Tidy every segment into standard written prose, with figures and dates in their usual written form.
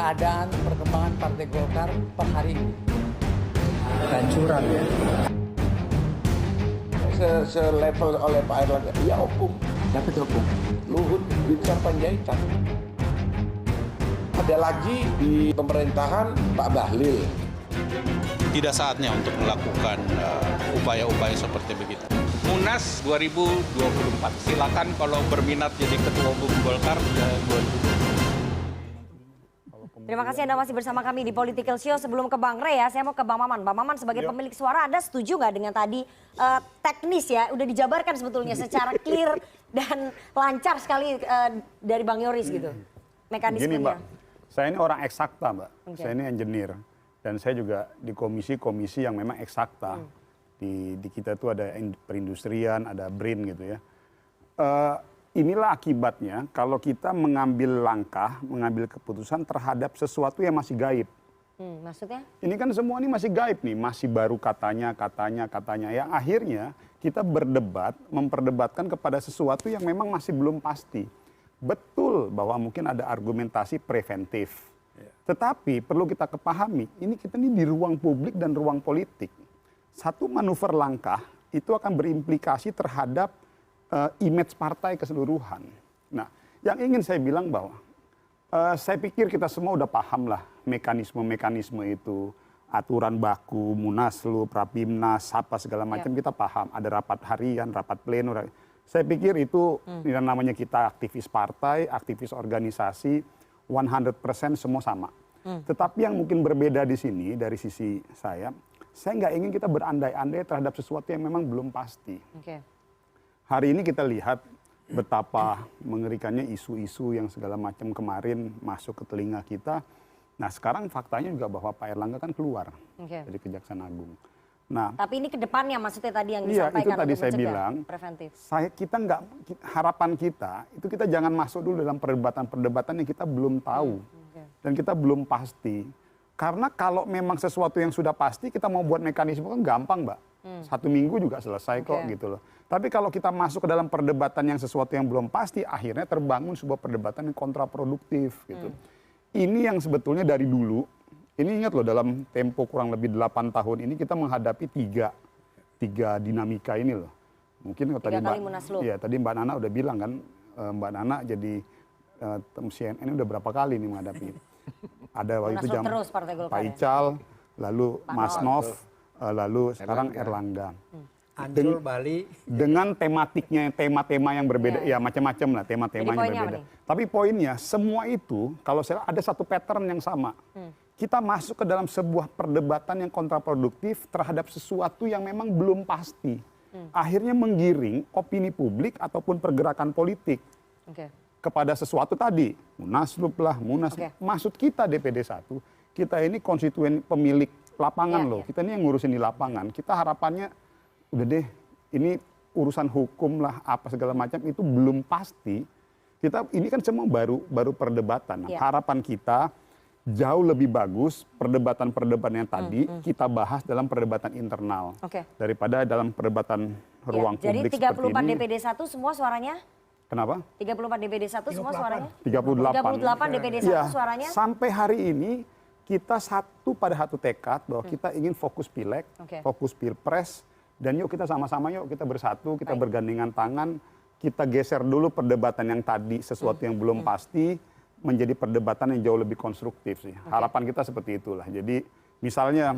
keadaan perkembangan Partai Golkar per hari ini? Kehancuran ya. Selevel oleh Pak Erlangga, ya opung. Siapa itu opung? Luhut Binsar Panjaitan. Ada lagi di pemerintahan Pak Bahlil. Tidak saatnya untuk melakukan upaya-upaya seperti begitu. Munas 2024, silakan kalau berminat jadi ketua umum Golkar 2024. Terima kasih Anda masih bersama kami di Political Show. Sebelum ke Bang Rey ya, saya mau ke Bang Maman. Bang Maman sebagai pemilik suara, Anda setuju nggak dengan tadi teknis ya, udah dijabarkan sebetulnya secara clear dan lancar sekali dari Bang Yoris gitu, mekanismenya. Gini Mbak, saya ini orang eksakta Mbak, Okay. saya ini engineer. Dan saya juga di komisi-komisi yang memang eksakta. Di kita itu ada perindustrian, ada BRIN gitu ya. Inilah akibatnya kalau kita mengambil langkah, mengambil keputusan terhadap sesuatu yang masih gaib. Maksudnya? Ini kan semua ini masih gaib nih, masih baru katanya. Yang akhirnya kita berdebat, memperdebatkan kepada sesuatu yang memang masih belum pasti. Betul bahwa mungkin ada argumentasi preventif. Tetapi perlu kita kepahami, kita ini di ruang publik dan ruang politik. Satu manuver langkah itu akan berimplikasi terhadap image partai keseluruhan. Nah, yang ingin saya bilang bahwa saya pikir kita semua udah paham lah mekanisme-mekanisme itu, aturan baku, Munaslup, Rapimnas, apa segala macam kita paham. Ada rapat harian, rapat pleno. Saya pikir itu yang namanya kita aktivis partai, aktivis organisasi, 100% semua sama. Tetapi yang mungkin berbeda di sini dari sisi saya nggak ingin kita berandai-andai terhadap sesuatu yang memang belum pasti. Hari ini kita lihat betapa mengerikannya isu-isu yang segala macam kemarin masuk ke telinga kita. Nah sekarang faktanya juga bahwa Pak Erlangga kan keluar dari Kejaksaan Agung. Nah, tapi ini ke depannya maksudnya tadi yang iya, disampaikan itu tadi untuk saya mencegah, bilang, preventif. harapan kita itu kita jangan masuk dulu dalam perdebatan yang kita belum tahu dan kita belum pasti. Karena kalau memang sesuatu yang sudah pasti kita mau buat mekanisme kan gampang Mbak. 1 minggu juga selesai kok gitu loh. Tapi kalau kita masuk ke dalam perdebatan yang sesuatu yang belum pasti, akhirnya terbangun sebuah perdebatan yang kontraproduktif gitu. Ini yang sebetulnya dari dulu, ini ingat loh dalam tempo kurang lebih 8 tahun ini kita menghadapi tiga dinamika ini loh. Mungkin tadi tadi Mbak Nana udah bilang kan, Mbak Nana jadi CNN udah berapa kali nih menghadapi. Ada waktu itu Pak Ical, lalu Mas Nov, lalu sekarang Erlangga. Ancol, Bali. Dengan tematiknya, tema-tema yang berbeda, ya macam-macam lah tema-temanya berbeda. Tapi poinnya, semua itu kalau saya ada satu pattern yang sama. Kita masuk ke dalam sebuah perdebatan yang kontraproduktif terhadap sesuatu yang memang belum pasti. Akhirnya menggiring opini publik ataupun pergerakan politik kepada sesuatu tadi. Munaslup lah, Maksud kita DPD 1, kita ini konstituen pemilik lapangan loh. Kita ini yang ngurusin di lapangan. Kita harapannya, udah deh, ini urusan hukum lah, apa segala macam itu belum pasti. Ini kan semua baru perdebatan. Nah, harapan kita jauh lebih bagus perdebatan-perdebatan yang tadi kita bahas dalam perdebatan internal daripada dalam perdebatan ruang publik seperti ini. Jadi 34 DPD 1 semua suaranya? Kenapa? 34 DPD 1 semua suaranya? 38 DPD 1 suaranya? Sampai hari ini kita pada satu tekad bahwa kita ingin fokus pileg, fokus pilpres, dan yuk kita sama-sama yuk kita bersatu, kita bergandengan tangan, kita geser dulu perdebatan yang tadi sesuatu yang belum pasti menjadi perdebatan yang jauh lebih konstruktif sih. Harapan kita seperti itulah. Jadi misalnya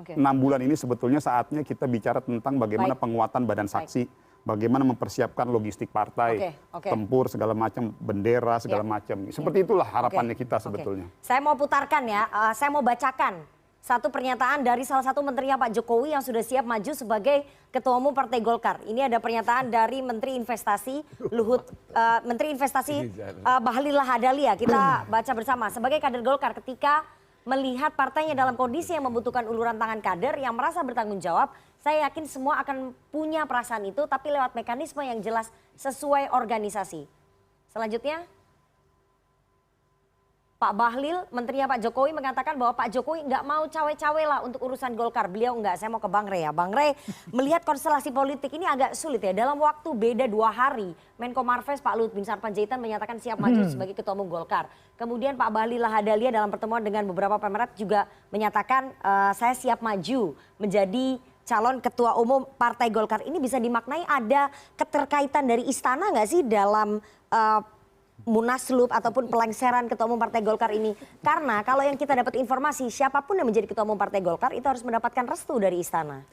6 bulan ini sebetulnya saatnya kita bicara tentang bagaimana penguatan badan saksi, bagaimana mempersiapkan logistik partai, tempur segala macam, bendera segala macam. Seperti itulah harapannya kita sebetulnya. Saya mau putarkan ya, saya mau bacakan satu pernyataan dari salah satu menterinya Pak Jokowi yang sudah siap maju sebagai Ketua Umum Partai Golkar. Ini ada pernyataan dari Menteri Investasi Bahlil Lahadalia. Kita baca bersama. Sebagai kader Golkar, ketika melihat partainya dalam kondisi yang membutuhkan uluran tangan kader yang merasa bertanggung jawab, saya yakin semua akan punya perasaan itu, tapi lewat mekanisme yang jelas sesuai organisasi. Selanjutnya. Pak Bahlil, menterinya Pak Jokowi mengatakan bahwa Pak Jokowi nggak mau cawe-cawe lah untuk urusan Golkar. Beliau nggak, saya mau ke Bang Rey ya. Bang Rey, melihat konstelasi politik ini agak sulit ya. Dalam waktu beda 2 hari, Menko Marves Pak Luhut Binsar Panjaitan menyatakan siap maju sebagai Ketua Umum Golkar. Kemudian Pak Bahlil Lahadalia dalam pertemuan dengan beberapa pemerhati juga menyatakan saya siap maju menjadi calon Ketua Umum Partai Golkar. Ini bisa dimaknai ada keterkaitan dari istana nggak sih dalam Munaslup ataupun pelengseran Ketua Umum Partai Golkar ini? Karena kalau yang kita dapat informasi, siapapun yang menjadi Ketua Umum Partai Golkar itu harus mendapatkan restu dari istana.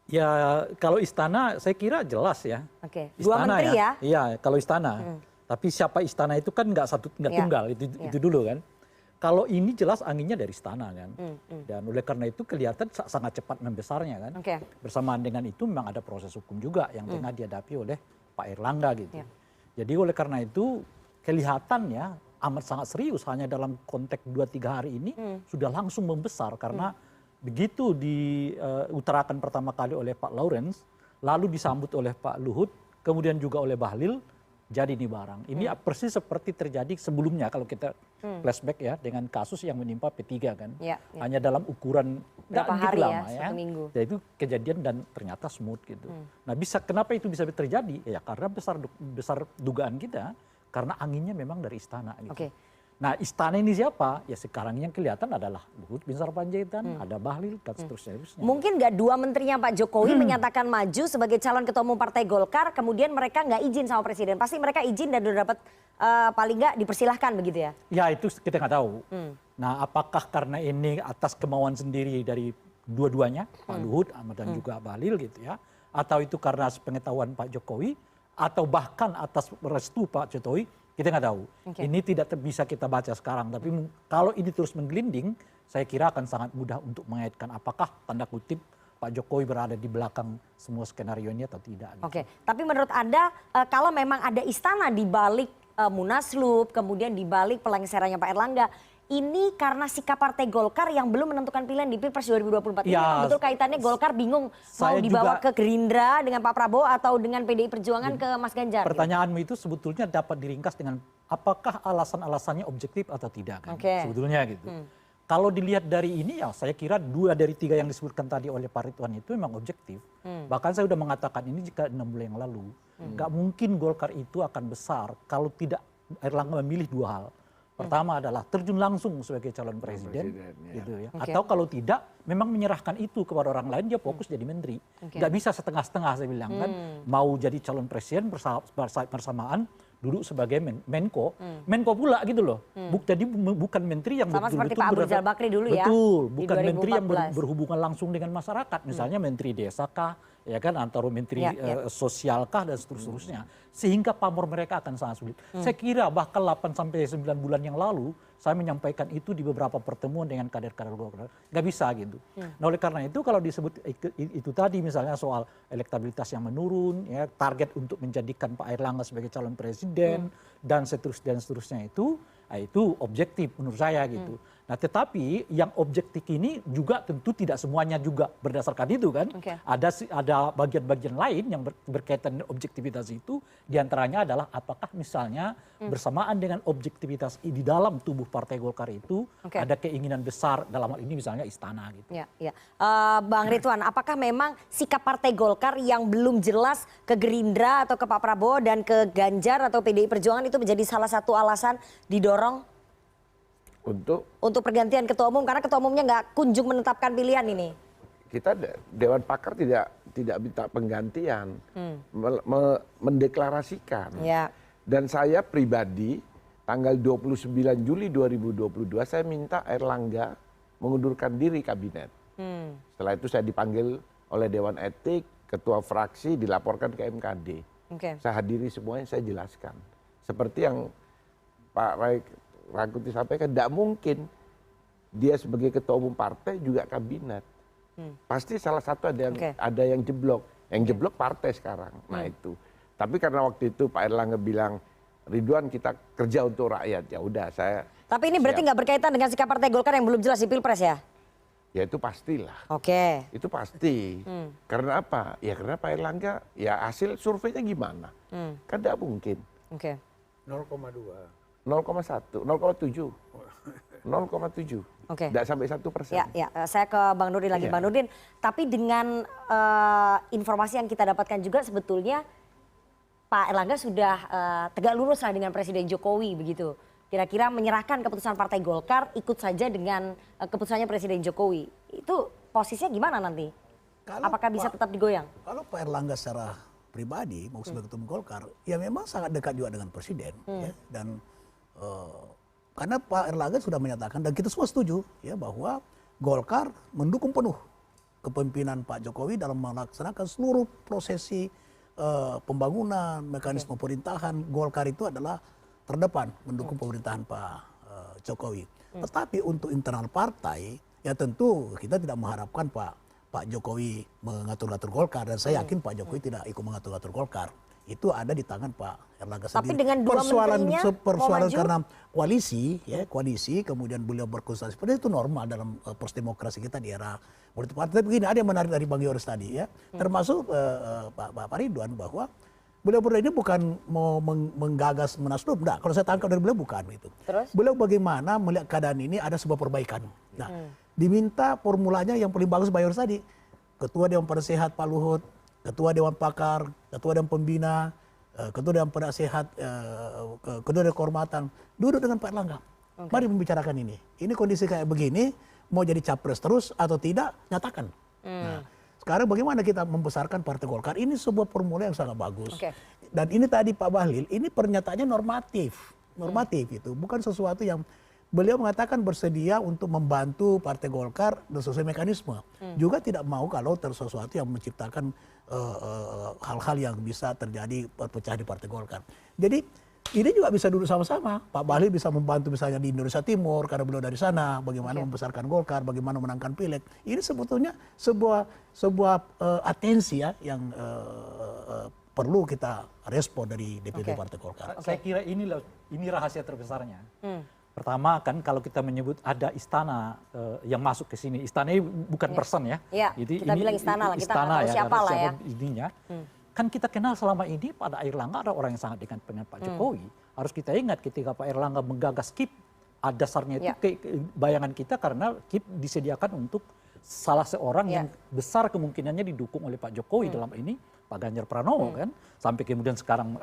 Ya kalau istana saya kira jelas ya. Oke. Istana 2 menteri ya? Iya kalau istana. Tapi siapa istana itu kan nggak tunggal itu dulu kan. Kalau ini jelas anginnya dari istana kan. Dan oleh karena itu kelihatan sangat cepat membesarnya kan. Oke. Bersamaan dengan itu memang ada proses hukum juga yang tengah dihadapi oleh Pak Erlangga gitu. Jadi oleh karena itu kelihatannya amat sangat serius hanya dalam konteks 2-3 hari ini sudah langsung membesar karena begitu diutarakan pertama kali oleh Pak Lawrence, lalu disambut oleh Pak Luhut, kemudian juga oleh Bahlil, jadi ini barang. Ini persis seperti terjadi sebelumnya kalau kita flashback ya dengan kasus yang menimpa P3 kan. Hanya dalam ukuran berapa begitu hari lama ya, 1 minggu. Ya itu kejadian dan ternyata smooth gitu. Nah kenapa itu bisa terjadi? Ya karena besar dugaan kita karena anginnya memang dari istana gitu. Oke. Nah istana ini siapa? Ya sekarang yang kelihatan adalah Luhut Binsar Panjaitan, ada Bahlil dan seterusnya. Mungkin nggak 2 menterinya Pak Jokowi menyatakan maju sebagai calon Ketua Umum Partai Golkar, kemudian mereka nggak izin sama Presiden. Pasti mereka izin dan udah dapat paling nggak dipersilahkan begitu ya? Ya itu kita nggak tahu. Nah apakah karena ini atas kemauan sendiri dari dua-duanya, Pak Luhut dan juga Bahlil gitu ya. Atau itu karena sepengetahuan Pak Jokowi, atau bahkan atas restu Pak Jokowi, kita nggak tahu. Ini tidak bisa kita baca sekarang. Tapi kalau ini terus menggelinding, saya kira akan sangat mudah untuk mengaitkan apakah tanda kutip Pak Jokowi berada di belakang semua skenario ini atau tidak. Gitu. Oke, tapi menurut Anda kalau memang ada istana di balik Munaslup, kemudian di balik pelengserannya Pak Erlangga, ini karena sikap Partai Golkar yang belum menentukan pilihan di Pilpres 2024. Ini memang betul kaitannya Golkar bingung mau dibawa ke Gerindra dengan Pak Prabowo atau dengan PDI Perjuangan ke Mas Ganjar? Pertanyaanmu itu sebetulnya dapat diringkas dengan apakah alasan-alasannya objektif atau tidak kan? Sebetulnya gitu. Kalau dilihat dari ini ya saya kira 2 dari 3 yang disebutkan tadi oleh Pak Ridwan itu memang objektif. Bahkan saya sudah mengatakan ini jika 6 bulan yang lalu. Nggak mungkin Golkar itu akan besar kalau tidak Erlangga memilih 2 hal. Pertama adalah terjun langsung sebagai calon presiden gitu ya. Atau kalau tidak memang menyerahkan itu kepada orang lain, dia fokus jadi menteri. Nggak bisa setengah-setengah saya bilang kan. Mau jadi calon presiden bersamaan duduk sebagai Menko. Menko pula gitu loh. Jadi bukan menteri yang sama seperti Pak Abu Rizal Bakri dulu ya. Betul, bukan menteri yang berhubungan langsung dengan masyarakat. Misalnya menteri desa kah, ya kan, antara menteri sosial kah dan seterusnya. Sehingga pamor mereka akan sangat sulit. Saya kira bahkan 8-9 bulan yang lalu saya menyampaikan itu di beberapa pertemuan dengan kader-kader Golkar. Nggak bisa gitu. Nah oleh karena itu kalau disebut itu tadi misalnya soal elektabilitas yang menurun, ya, target untuk menjadikan Pak Erlangga sebagai calon presiden dan seterusnya itu objektif menurut saya gitu. Nah tetapi yang objektif ini juga tentu tidak semuanya juga berdasarkan itu kan. Ada bagian-bagian lain yang berkaitan dengan objektivitas itu. Diantaranya adalah apakah misalnya bersamaan dengan objektivitas di dalam tubuh Partai Golkar itu ada keinginan besar dalam hal ini misalnya istana gitu. Bang Ridwan, apakah memang sikap Partai Golkar yang belum jelas ke Gerindra atau ke Pak Prabowo dan ke Ganjar atau PDI Perjuangan itu menjadi salah satu alasan didorong untuk pergantian ketua umum karena ketua umumnya nggak kunjung menetapkan pilihan ini? Kita Dewan Pakar tidak minta penggantian, mendeklarasikan. Dan saya pribadi tanggal 29 Juli 2022 saya minta Erlangga mengundurkan diri kabinet. Setelah itu saya dipanggil oleh Dewan Etik, ketua fraksi dilaporkan ke MKD. Saya hadiri semuanya, saya jelaskan. Seperti yang Pak Rangkuti sampaikan, tidak mungkin dia sebagai ketua umum partai juga kabinet. Pasti salah satu ada yang jeblok. Yang jeblok partai sekarang. Nah itu. Tapi karena waktu itu Pak Erlangga bilang, Ridwan kita kerja untuk rakyat. Ya udah saya. Tapi ini berarti nggak berkaitan dengan sikap Partai Golkar yang belum jelas di Pilpres ya? Ya itu pastilah. Itu pasti. Karena apa? Ya karena Pak Erlangga, ya hasil surveinya gimana? Kan tidak mungkin. 0,2. 0,1, 0,7. 0,7. Oke. Tidak sampai 1%. Ya, saya ke Bang Nurdin lagi. Iya. Bang Nurdin, tapi dengan informasi yang kita dapatkan juga sebetulnya Pak Erlangga sudah tegak lurus lah dengan Presiden Jokowi begitu. Kira-kira menyerahkan keputusan Partai Golkar ikut saja dengan keputusannya Presiden Jokowi. Itu posisinya gimana nanti? Apakah bisa tetap digoyang? Kalau Pak Erlangga secara pribadi mau sebagai ketua umum Golkar, ya memang sangat dekat juga dengan Presiden. Ya, dan karena Pak Erlangga sudah menyatakan dan kita semua setuju ya bahwa Golkar mendukung penuh kepemimpinan Pak Jokowi dalam melaksanakan seluruh prosesi pembangunan, mekanisme pemerintahan. Golkar itu adalah terdepan mendukung pemerintahan Pak Jokowi. Tetapi untuk internal partai, ya tentu kita tidak mengharapkan Pak Jokowi mengatur-atur Golkar, dan saya yakin Pak Jokowi tidak ikut mengatur-atur Golkar. Itu ada di tangan Pak Erlangga sendiri. Tapi dengan dua menterinya mau maju? Karena koalisi, kemudian beliau berkonsultasi. Padahal itu normal dalam proses demokrasi kita di era politik partai. Begini, ada yang menarik dari Bang Yoris tadi ya, termasuk Pak Ridwan, bahwa beliau ini bukan mau menggagas Munaslup, enggak. Kalau saya tangkap dari beliau bukan itu. Terus? Beliau bagaimana melihat keadaan ini ada sebuah perbaikan. Nah, diminta formulanya yang paling bagus Bang Yoris tadi. Ketua Dewan Penasehat Pak Luhut, Ketua Dewan Pakar, Ketua Dewan Pembina, Ketua Dewan Penasehat, Ketua Dewan Kehormatan, duduk dengan Pak Erlangga. Mari membicarakan ini. Ini kondisi kayak begini, mau jadi capres terus atau tidak, nyatakan. Nah, sekarang bagaimana kita membesarkan Partai Golkar? Ini sebuah formula yang sangat bagus. Oke. Dan ini tadi Pak Bahlil, ini pernyataannya normatif. Normatif itu, bukan sesuatu yang beliau mengatakan bersedia untuk membantu Partai Golkar sesuai mekanisme. Juga tidak mau kalau sesuatu yang menciptakan hal-hal yang bisa terjadi perpecahan di Partai Golkar. Jadi ini juga bisa duduk sama-sama. Pak Bahlil bisa membantu misalnya di Indonesia Timur karena beliau dari sana, bagaimana membesarkan Golkar, bagaimana menangkan pileg. Ini sebetulnya sebuah atensi ya yang perlu kita respon dari DPD Partai Golkar. Saya kira ini rahasia terbesarnya. Pertama kan kalau kita menyebut ada istana yang masuk ke sini, istana ini bukan person ya. Iya, kita bilang istana lah, kita nggak tahu siapa lah ya. Ininya. Kan kita kenal selama ini pada Erlangga ada orang yang sangat dekat dengan Pak Jokowi. Harus kita ingat ketika Pak Erlangga menggagas KIP, dasarnya itu bayangan kita karena KIP disediakan untuk salah seorang yang besar kemungkinannya didukung oleh Pak Jokowi dalam ini, Pak Ganjar Pranowo kan. Sampai kemudian sekarang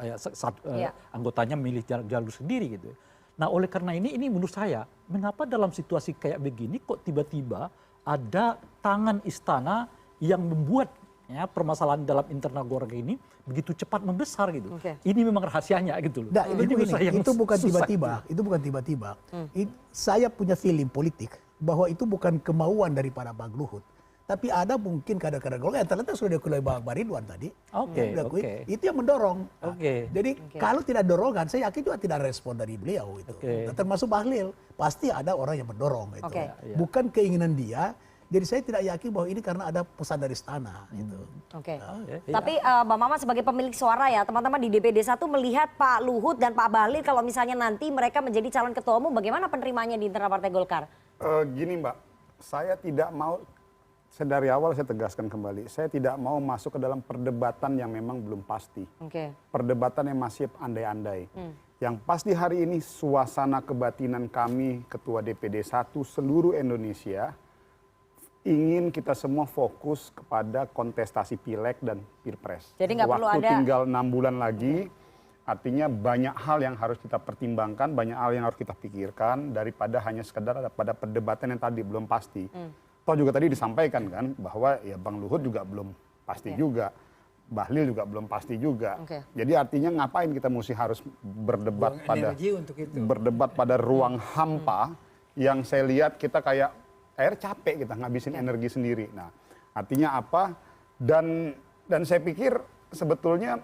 anggotanya memilih jalur sendiri gitu. Nah oleh karena ini menurut saya, mengapa dalam situasi kayak begini kok tiba-tiba ada tangan istana yang membuat ya, permasalahan dalam internal Golkar ini begitu cepat membesar gitu. Ini memang rahasianya gitu loh. Nah, itu bukan tiba-tiba, gitu. itu bukan tiba-tiba. Saya punya feeling politik bahwa itu bukan kemauan daripada Bang Luhut. Tapi ada mungkin kadang-kadang Golkar, ternyata sudah diakui Bang Ridwan tadi. Itu yang mendorong. Jadi kalau tidak dorongan, saya yakin juga tidak respon dari beliau itu. Nah, termasuk Bahlil, pasti ada orang yang mendorong itu. Bukan keinginan dia. Jadi saya tidak yakin bahwa ini karena ada pesan dari istana gitu. Tapi Bang Maman sebagai pemilik suara ya, teman-teman di DPD 1 melihat Pak Luhut dan Pak Bahlil kalau misalnya nanti mereka menjadi calon ketua umum, bagaimana penerimanya di internal Partai Golkar? Gini Mbak, saya tidak mau, dari awal saya tegaskan kembali, saya tidak mau masuk ke dalam perdebatan yang memang belum pasti. Perdebatan yang masih andai-andai. Yang pasti hari ini suasana kebatinan kami, Ketua DPD 1 seluruh Indonesia, ingin kita semua fokus kepada kontestasi pileg dan pilpres. Jadi nggak perlu ada. Waktu tinggal 6 bulan lagi, artinya banyak hal yang harus kita pertimbangkan, banyak hal yang harus kita pikirkan daripada hanya sekedar pada perdebatan yang tadi belum pasti. Toh juga tadi disampaikan kan bahwa ya Bang Luhut juga belum pasti juga, Bahlil juga belum pasti juga. Jadi artinya ngapain kita mesti harus berdebat berdebat pada ruang hampa yang saya lihat kita kayak capek kita ngabisin energi sendiri. Nah, artinya apa? Dan saya pikir sebetulnya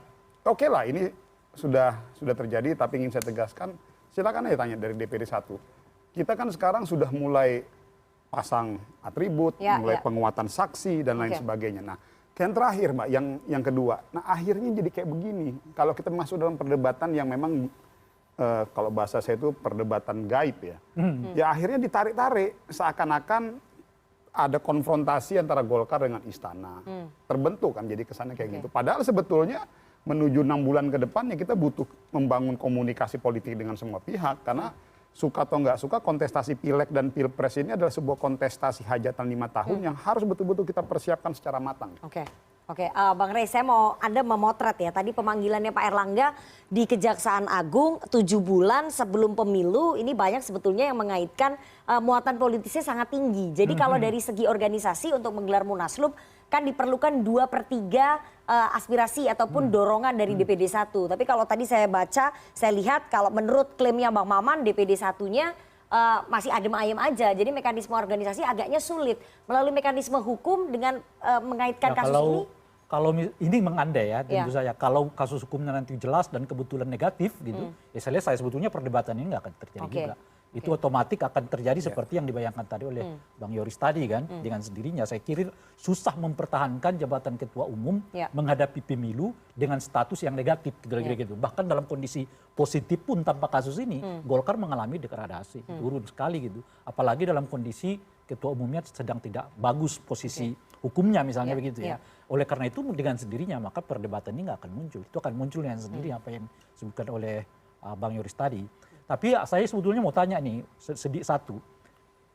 oke lah ini sudah terjadi, tapi ingin saya tegaskan, silakan aja tanya dari DPD 1. Kita kan sekarang sudah mulai pasang atribut, mulai penguatan saksi dan lain sebagainya. Nah, yang terakhir Mbak, yang kedua. Nah, akhirnya jadi kayak begini. Kalau kita masuk dalam perdebatan yang memang kalau bahasa saya itu perdebatan gaib ya. Ya akhirnya ditarik-tarik seakan-akan ada konfrontasi antara Golkar dengan istana. Terbentuk kan jadi kesannya kayak gitu. Padahal sebetulnya menuju 6 bulan ke depan ya kita butuh membangun komunikasi politik dengan semua pihak. Karena suka atau nggak suka kontestasi Pileg dan Pilpres ini adalah sebuah kontestasi hajatan 5 tahun yang harus betul-betul kita persiapkan secara matang. Oke. Oke, Bang Rey, saya mau Anda memotret ya. Tadi pemanggilannya Pak Erlangga di Kejaksaan Agung 7 bulan sebelum pemilu. Ini banyak sebetulnya yang mengaitkan muatan politisnya sangat tinggi. Jadi kalau dari segi organisasi untuk menggelar Munaslup kan diperlukan 2/3 aspirasi ataupun dorongan dari DPD 1. Tapi kalau tadi saya baca, saya lihat kalau menurut klaimnya Bang Maman, DPD 1-nya masih adem ayem aja. Jadi mekanisme organisasi agaknya sulit. Melalui mekanisme hukum dengan mengaitkan kasus ini. Kalau ini mengandai ya, tentu saja. Kalau kasus hukumnya nanti jelas dan kebetulan negatif gitu, ya selesai sebetulnya perdebatan ini nggak akan terjadi juga. Itu otomatis akan terjadi seperti yang dibayangkan tadi oleh Bang Yoris tadi kan, dengan sendirinya. Saya kira susah mempertahankan jabatan ketua umum menghadapi pemilu dengan status yang negatif, kira-kira gitu. Bahkan dalam kondisi positif pun tanpa kasus ini, Golkar mengalami degradasi, turun sekali gitu. Apalagi dalam kondisi ketua umumnya sedang tidak bagus posisi hukumnya misalnya begitu ya. Oleh karena itu dengan sendirinya maka perdebatan ini nggak akan muncul. Itu akan muncul dengan sendiri apa yang disebutkan oleh Bang Yoris tadi. Tapi saya sebetulnya mau tanya nih satu.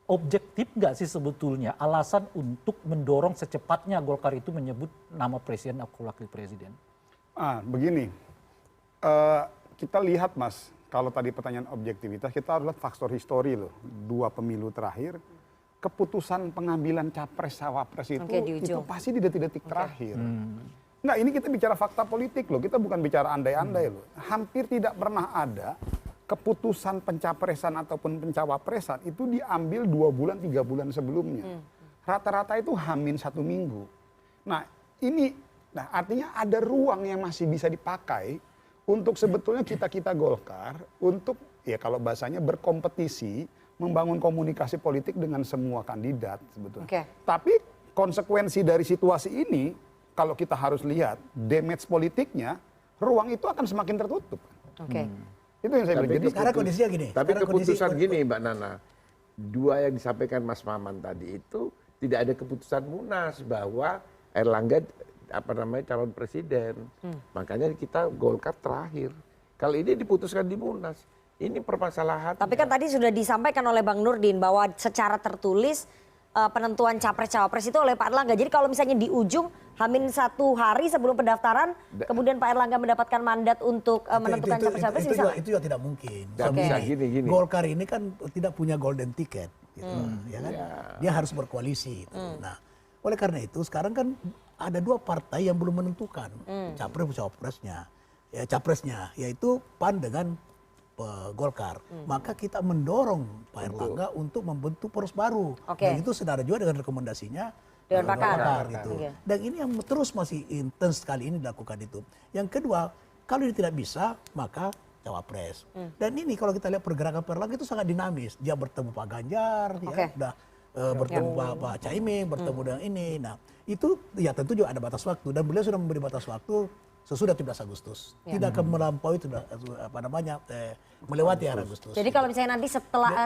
Objektif nggak sih sebetulnya alasan untuk mendorong secepatnya Golkar itu menyebut nama presiden atau wakil presiden? Begini, kita lihat Mas, kalau tadi pertanyaan objektivitas, kita harus lihat faktor histori loh. 2 pemilu terakhir, keputusan pengambilan capres cawapres itu pasti di detik-detik terakhir. Enggak, ini kita bicara fakta politik loh, kita bukan bicara andai-andai loh. Hampir tidak pernah ada keputusan pencapresan ataupun pencawapresan itu diambil 2 bulan, 3 bulan sebelumnya. Rata-rata itu hamin 1 minggu. Nah ini, artinya ada ruang yang masih bisa dipakai untuk sebetulnya kita Golkar untuk ya kalau bahasanya berkompetisi, membangun komunikasi politik dengan semua kandidat sebetulnya. Tapi konsekuensi dari situasi ini, kalau kita harus lihat damage politiknya, ruang itu akan semakin tertutup. Itu yang saya bilang. Jadi sekarang kondisinya gini. Tapi keputusan gini Mbak Nana, 2 yang disampaikan Mas Maman tadi itu tidak ada keputusan Munas bahwa Erlangga calon presiden. Makanya kita Golkar terakhir. Kalau ini diputuskan di Munas, ini permasalahan. Tapi kan tadi sudah disampaikan oleh Bang Nurdin bahwa secara tertulis penentuan capres-cawapres itu oleh Pak Erlangga. Jadi kalau misalnya di ujung hamin 1 hari sebelum pendaftaran, kemudian Pak Erlangga mendapatkan mandat untuk menentukan capres-cawapres bisa? Itu juga tidak mungkin. Bisa gini. Golkar ini kan tidak punya golden ticket, gitu, ya kan? Dia harus berkoalisi. Gitu. Nah, oleh karena itu sekarang kan ada 2 partai yang belum menentukan capres-cawapresnya, capresnya, yaitu PAN dengan Golkar. Maka kita mendorong Pak Erlangga untuk membentuk poros baru. Dan itu senada juga dengan rekomendasinya Dewan Pakar gitu. Dan ini yang terus masih intens sekali ini dilakukan itu. Yang kedua, kalau ini tidak bisa, maka cawapres. Dan ini kalau kita lihat pergerakan Pak Erlangga itu sangat dinamis. Dia bertemu Pak Ganjar, ya, bertemu Pak Caimin, bertemu dengan ini. Nah, itu ya tentu juga ada batas waktu. Dan beliau sudah memberi batas waktu sesudah 17 Agustus. Tidak akan melampaui melewati Agustus. Jadi kalau misalnya nanti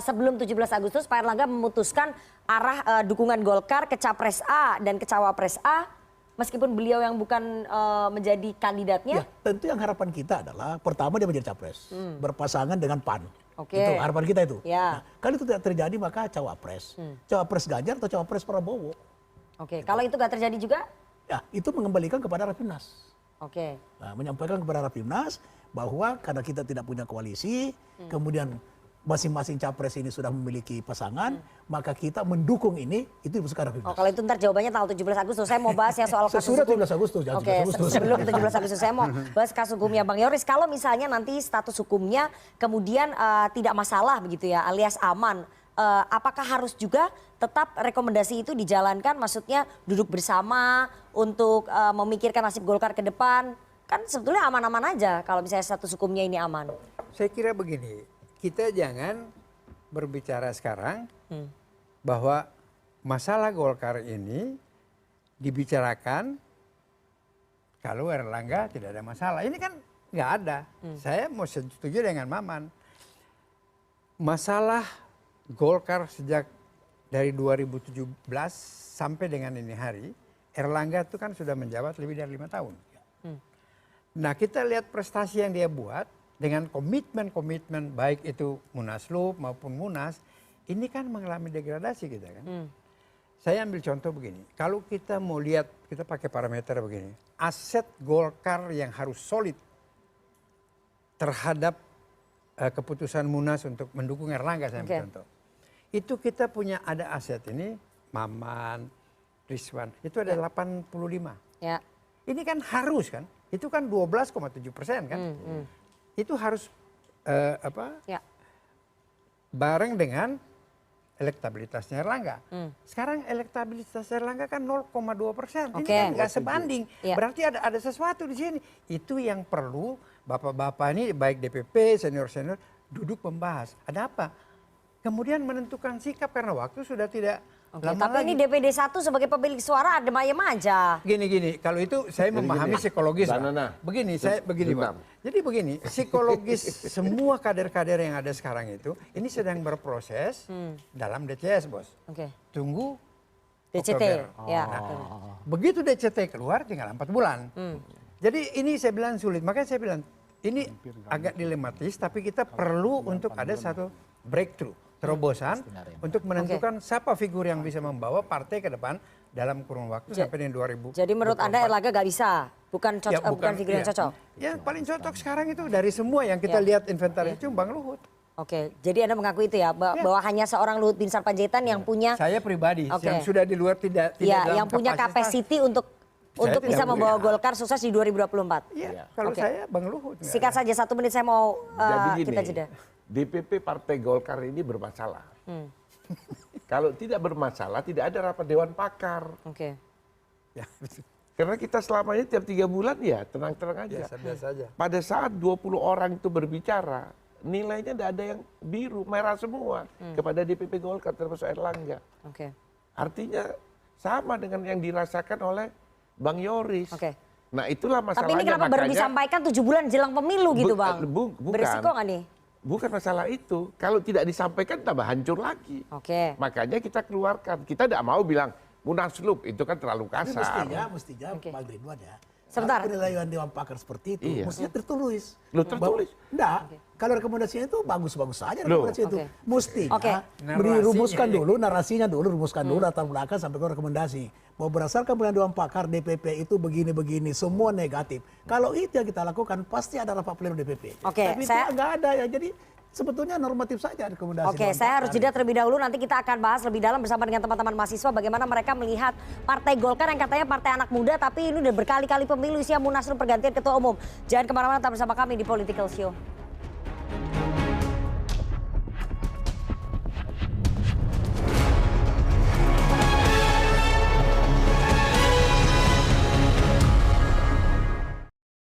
sebelum 17 Agustus Pak Erlangga memutuskan arah dukungan Golkar ke capres A dan ke cawapres A, meskipun beliau yang bukan menjadi kandidatnya? Ya, tentu yang harapan kita adalah pertama dia menjadi capres, berpasangan dengan PAN. Itu harapan kita itu. Nah, kalau itu tidak terjadi maka cawapres. Cawapres Ganjar atau cawapres Prabowo. Kalau itu nggak terjadi juga? Ya, itu mengembalikan kepada Rapimnas. Nah, menyampaikan kepada Rapimnas bahwa karena kita tidak punya koalisi, kemudian masing-masing capres ini sudah memiliki pasangan, maka kita mendukung ini, itu diputuskan Rapimnas. Kalau itu ntar jawabannya tanggal 17 Agustus. Saya mau bahas ya soal kasus Sesudah hukum. 17 Agustus, jangan 17 Agustus. Sebelum 17 Agustus saya mau bahas kasus hukumnya Bang Yoris. Kalau misalnya nanti status hukumnya kemudian tidak masalah begitu ya, alias aman, apakah harus juga tetap rekomendasi itu dijalankan, maksudnya duduk bersama untuk memikirkan nasib Golkar ke depan? Kan sebetulnya aman-aman aja kalau misalnya status hukumnya ini aman. Saya kira begini, kita jangan berbicara sekarang bahwa masalah Golkar ini dibicarakan kalau Erlangga tidak ada masalah. Ini kan nggak ada. Saya mau setuju dengan Maman. Masalah Golkar sejak dari 2017 sampai dengan ini hari, Erlangga itu kan sudah menjabat lebih dari 5 tahun. Nah kita lihat prestasi yang dia buat dengan komitmen-komitmen baik itu Munaslup maupun Munas, ini kan mengalami degradasi kita kan. Saya ambil contoh begini, kalau kita mau lihat, kita pakai parameter begini, aset Golkar yang harus solid terhadap keputusan Munas untuk mendukung Erlangga, saya ambil contoh. Itu kita punya ada aset ini, Maman, Rizwan, itu ada 85. Ya. Ini kan harus kan, itu kan 12,7% kan. Itu harus bareng dengan elektabilitasnya Erlangga. Sekarang elektabilitas Erlangga kan 0,2%. Ini kan nggak sebanding. Berarti ada sesuatu di sini. Itu yang perlu bapak-bapak ini baik DPP, senior-senior duduk membahas. Ada apa? Kemudian menentukan sikap karena waktu sudah tidak lama tapi lagi. ini DPD 1 sebagai pemilik suara ada ayam aja. Gini, kalau itu saya memahami psikologis. Begini, Pak. Jadi begini, psikologis semua kader-kader yang ada sekarang itu, ini sedang berproses dalam DCS, Bos. Tunggu DCT. Ya. Nah, begitu DCT keluar tinggal 4 bulan. Jadi ini saya bilang sulit, makanya saya bilang ini agak dilematis, tapi kita perlu untuk ada satu breakthrough. Terobosan untuk menentukan siapa figur yang bisa membawa partai ke depan dalam kurun waktu sampai dengan 2000. Jadi menurut Anda Erlangga gak bisa? Bukan figur yang cocok? Ya paling cocok sekarang itu dari semua yang kita lihat inventaris itu Bang Luhut. Oke, jadi Anda mengakui itu ya, bahwa hanya seorang Luhut Binsar Panjaitan yang punya... Saya pribadi, yang sudah di luar tidak dalam yang punya capacity untuk bisa membawa Golkar sukses di 2024. Iya, kalau saya Bang Luhut. Sikat saja 1 menit saya mau kita jeda. DPP Partai Golkar ini bermasalah. Kalau tidak bermasalah, tidak ada rapat Dewan Pakar. Ya, karena kita selama ini tiap 3 bulan ya tenang-tenang aja. Biasa-biasa aja. Pada saat 20 orang itu berbicara, nilainya tidak ada yang biru, merah semua kepada DPP Golkar termasuk Erlangga. Artinya sama dengan yang dirasakan oleh Bang Yoris. Nah itulah masalahnya. Tapi ini kenapa baru disampaikan 7 bulan jelang pemilu gitu Bang? Beresiko nggak nih? Bukan masalah itu. Kalau tidak disampaikan tambah hancur lagi. Makanya kita keluarkan. Kita tidak mau bilang Munaslup itu kan terlalu kasar. Mestinya Bang Ridwan ya. Sebentar. Penilaian Dewan Pakar seperti itu mestinya tertulis. Tertulis? Enggak. Kalau rekomendasinya itu bagus-bagus saja rekomendasi itu. Mestinya dirumuskan dulu, narasinya dulu, rumuskan dulu latar belakang sampai ke rekomendasi. Bahwa berdasarkan penilaian Dewan Pakar DPP itu begini-begini, semua negatif. Kalau itu yang kita lakukan pasti ada rapat pleno DPP. Tapi itu nggak ada ya. Jadi sebetulnya normatif saja rekomendasi. Saya harus jeda terlebih dahulu. Nanti kita akan bahas lebih dalam bersama dengan teman-teman mahasiswa bagaimana mereka melihat Partai Golkar yang katanya partai anak muda, tapi ini udah berkali-kali pemilu usia Munaslup pergantian ketua umum. Jangan kemana-mana, tetap bersama kami di Political Show.